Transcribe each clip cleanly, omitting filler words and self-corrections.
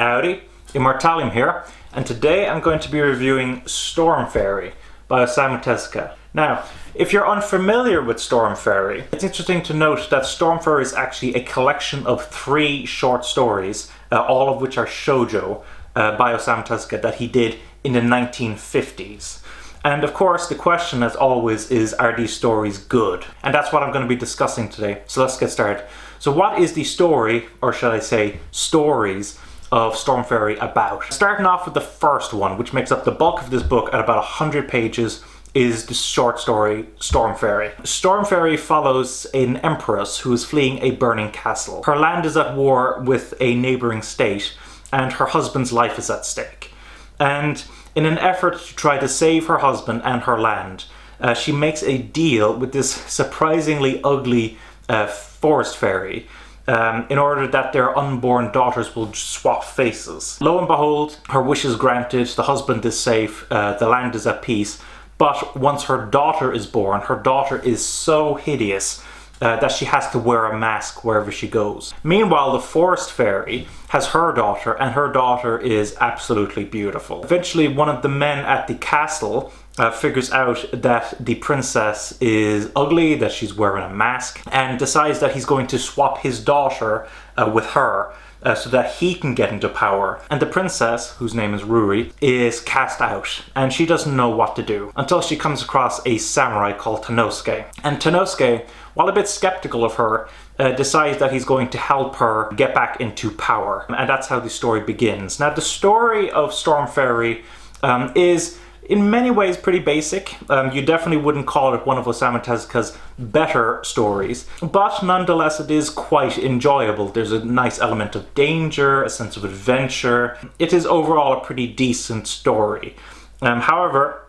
Howdy, Immortalium here, and today I'm going to be reviewing Storm Fairy by Osamu Tezuka. Now, if you're unfamiliar with Storm Fairy, it's interesting to note that Storm Fairy is actually a collection of 3 short stories, all of which are shojo, by Osamu Tezuka that he did in the 1950s. And of course, the question, as always, is, are these stories good? And that's what I'm going to be discussing today. So let's get started. So what is the story, or shall I say, stories, of Storm Fairy about? Starting off with the first one, which makes up the bulk of this book at about 100 pages, is the short story Storm Fairy. Storm Fairy follows an empress who is fleeing a burning castle. Her land is at war with a neighbouring state, and her husband's life is at stake. And in an effort to try to save her husband and her land, she makes a deal with this surprisingly ugly forest fairy in order that their unborn daughters will swap faces. Lo and behold, her wish is granted, the husband is safe, the land is at peace, but once her daughter is born, her daughter is so hideous that she has to wear a mask wherever she goes. Meanwhile, the forest fairy has her daughter, and her daughter is absolutely beautiful. Eventually, one of the men at the castle figures out that the princess is ugly, that she's wearing a mask, and decides that he's going to swap his daughter with her so that he can get into power. And the princess, whose name is Ruri, is cast out, and she doesn't know what to do until she comes across a samurai called Tanosuke. And Tanosuke, while a bit skeptical of her, decides that he's going to help her get back into power. And that's how the story begins. Now, the story of Storm Fairy is in many ways pretty basic. You definitely wouldn't call it one of Osamu Tezuka's better stories, but nonetheless it is quite enjoyable. There's a nice element of danger, a sense of adventure. It is overall a pretty decent story. However,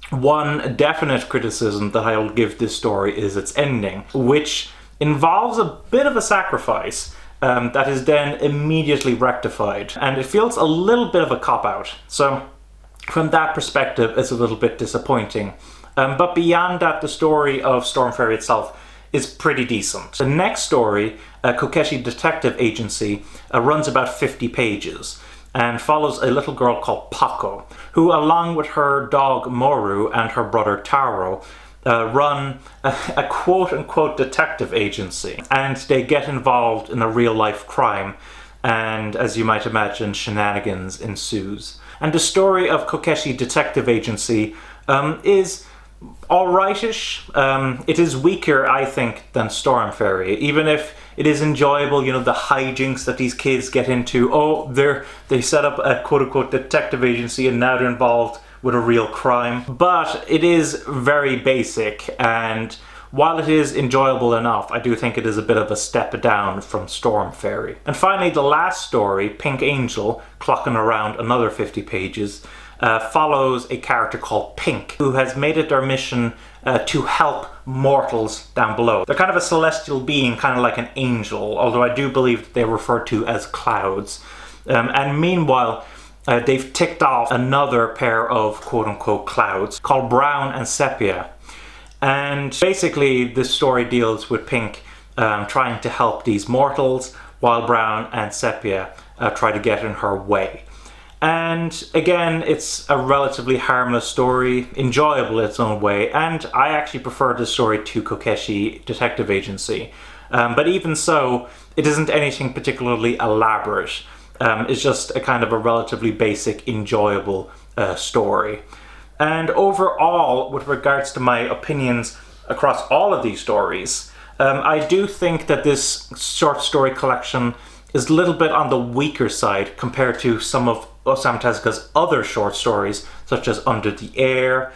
one definite criticism that I'll give this story is its ending, which involves a bit of a sacrifice that is then immediately rectified, and it feels a little bit of a cop-out. So from that perspective, it's a little bit disappointing. But beyond that, the story of Storm Fairy itself is pretty decent. The next story, Kokeshi Detective Agency, runs about 50 pages and follows a little girl called Pako, who, along with her dog Moru and her brother Taro, run a quote-unquote detective agency. And they get involved in a real-life crime, and as you might imagine, shenanigans ensues. And the story of Kokeshi Detective Agency is alrightish. It is weaker, I think, than Storm Fairy, even if it is enjoyable, you know, the hijinks that these kids get into. Oh, they set up a quote-unquote detective agency and now they're involved with a real crime. But it is very basic, and while it is enjoyable enough, I do think it is a bit of a step down from Storm Fairy. And finally, the last story, Pink Angel, clocking around another 50 pages, follows a character called Pink, who has made it their mission to help mortals down below. They're kind of a celestial being, kind of like an angel, although I do believe that they're referred to as clouds. And meanwhile, they've ticked off another pair of quote-unquote clouds called Brown and Sepia. And basically this story deals with Pink trying to help these mortals, while Brown and Sepia try to get in her way. And again, it's a relatively harmless story, enjoyable in its own way, and I actually prefer this story to Kokeshi Detective Agency. But even so, it isn't anything particularly elaborate. It's just a kind of a relatively basic, enjoyable story. And overall, with regards to my opinions across all of these stories, I do think that this short story collection is a little bit on the weaker side compared to some of Osamu Tezuka's other short stories, such as Under the Air,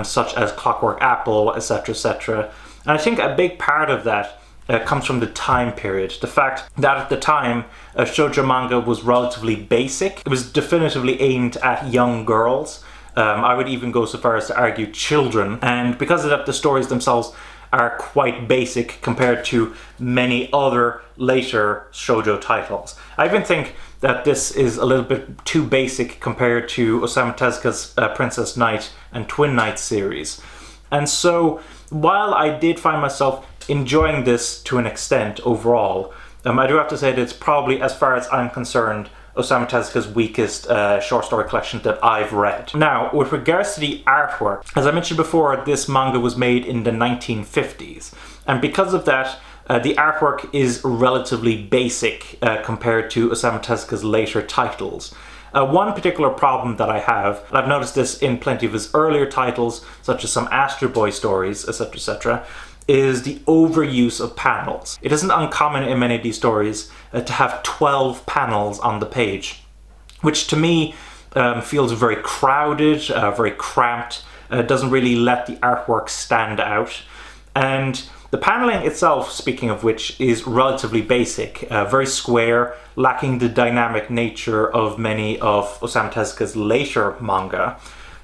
such as Clockwork Apple, etc., etc. And I think a big part of that comes from the time period. The fact that at the time, shoujo manga was relatively basic. It was definitively aimed at young girls. I would even go so far as to argue children, and because of that, the stories themselves are quite basic compared to many other later shoujo titles. I even think that this is a little bit too basic compared to Osamu Tezuka's Princess Knight and Twin Knight series. And so, while I did find myself enjoying this to an extent overall, I do have to say that it's probably, as far as I'm concerned, Osamu Tezuka's weakest short story collection that I've read. Now, with regards to the artwork, as I mentioned before, this manga was made in the 1950s, and because of that, the artwork is relatively basic compared to Osamu Tezuka's later titles. One particular problem that I have, and I've noticed this in plenty of his earlier titles, such as some Astro Boy stories, etc., etc., is the overuse of panels. It isn't uncommon in many of these stories to have 12 panels on the page, which to me feels very crowded, very cramped. Doesn't really let the artwork stand out. And the paneling itself, speaking of which, is relatively basic, very square, lacking the dynamic nature of many of Osamu Tezuka's later manga.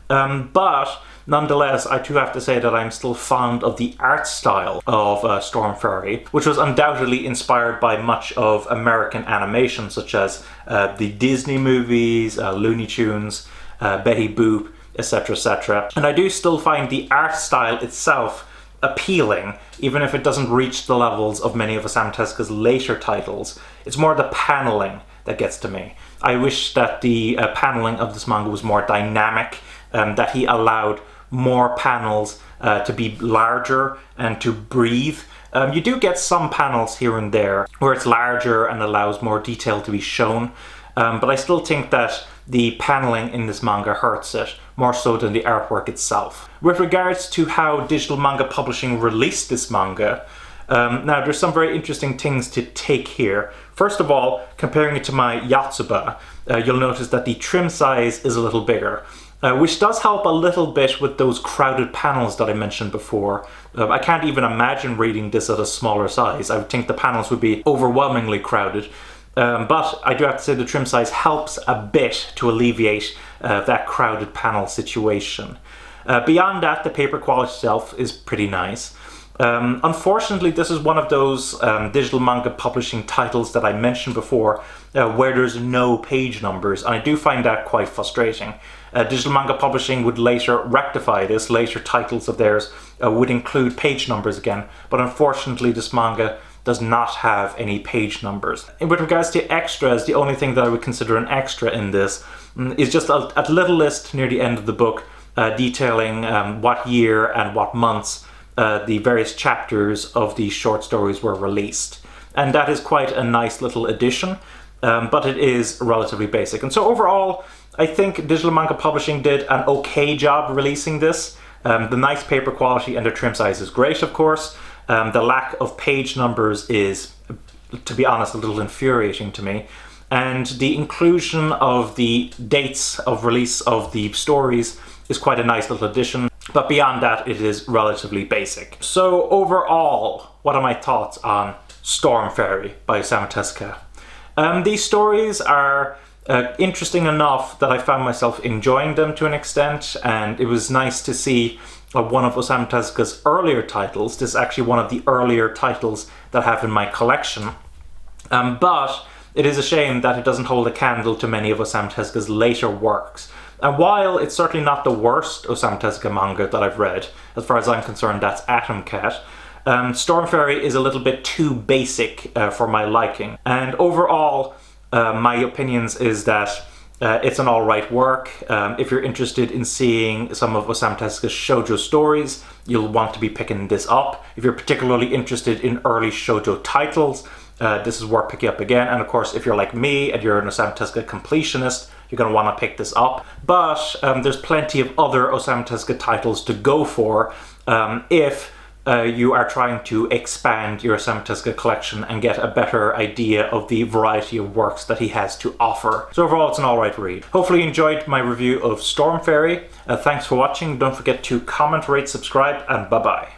But nonetheless, I do have to say that I'm still fond of the art style of Storm Fairy, which was undoubtedly inspired by much of American animation, such as the Disney movies, Looney Tunes, Betty Boop, etc., etc. And I do still find the art style itself appealing, even if it doesn't reach the levels of many of Osamu Tezuka's later titles. It's more the paneling that gets to me. I wish that the paneling of this manga was more dynamic, that he allowed more panels to be larger and to breathe. You do get some panels here and there where it's larger and allows more detail to be shown, but I still think that the paneling in this manga hurts it, more so than the artwork itself. With regards to how digital manga publishing released this manga, now there's some very interesting things to take here. First of all, comparing it to my Yotsuba, you'll notice that the trim size is a little bigger, which does help a little bit with those crowded panels that I mentioned before. I can't even imagine reading this at a smaller size. I would think the panels would be overwhelmingly crowded. But I do have to say the trim size helps a bit to alleviate that crowded panel situation. Beyond that, the paper quality itself is pretty nice. Unfortunately, this is one of those digital manga publishing titles that I mentioned before where there's no page numbers, and I do find that quite frustrating. Digital manga publishing would later rectify this. Later titles of theirs would include page numbers again, but unfortunately this manga does not have any page numbers. And with regards to extras, the only thing that I would consider an extra in this is just a little list near the end of the book detailing what year and what months the various chapters of these short stories were released. And that is quite a nice little addition, but it is relatively basic. And so overall, I think digital manga publishing did an okay job releasing this. The nice paper quality and the trim size is great, of course. The lack of page numbers is, to be honest, a little infuriating to me. And the inclusion of the dates of release of the stories is quite a nice little addition. But beyond that, it is relatively basic. So overall, what are my thoughts on Storm Fairy by Osamu Tezuka? These stories are interesting enough that I found myself enjoying them to an extent, and it was nice to see one of Osamu Tezuka's earlier titles. This is actually one of the earlier titles that I have in my collection. But it is a shame that it doesn't hold a candle to many of Osamu Tezuka's later works. And while it's certainly not the worst Osamu Tezuka manga that I've read, as far as I'm concerned, that's Atom Cat, Storm Fairy is a little bit too basic for my liking. And overall, my opinions is that it's an alright work. If you're interested in seeing some of Osamu Tezuka's shojo stories, you'll want to be picking this up. If you're particularly interested in early shojo titles, this is worth picking up again. And of course, if you're like me and you're an Osamu Tezuka completionist, you're going to want to pick this up. But there's plenty of other Osamu Tezuka titles to go for if you are trying to expand your Osamu Tezuka collection and get a better idea of the variety of works that he has to offer. So overall, it's an alright read. Hopefully you enjoyed my review of Storm Fairy. Thanks for watching. Don't forget to comment, rate, subscribe, and bye-bye.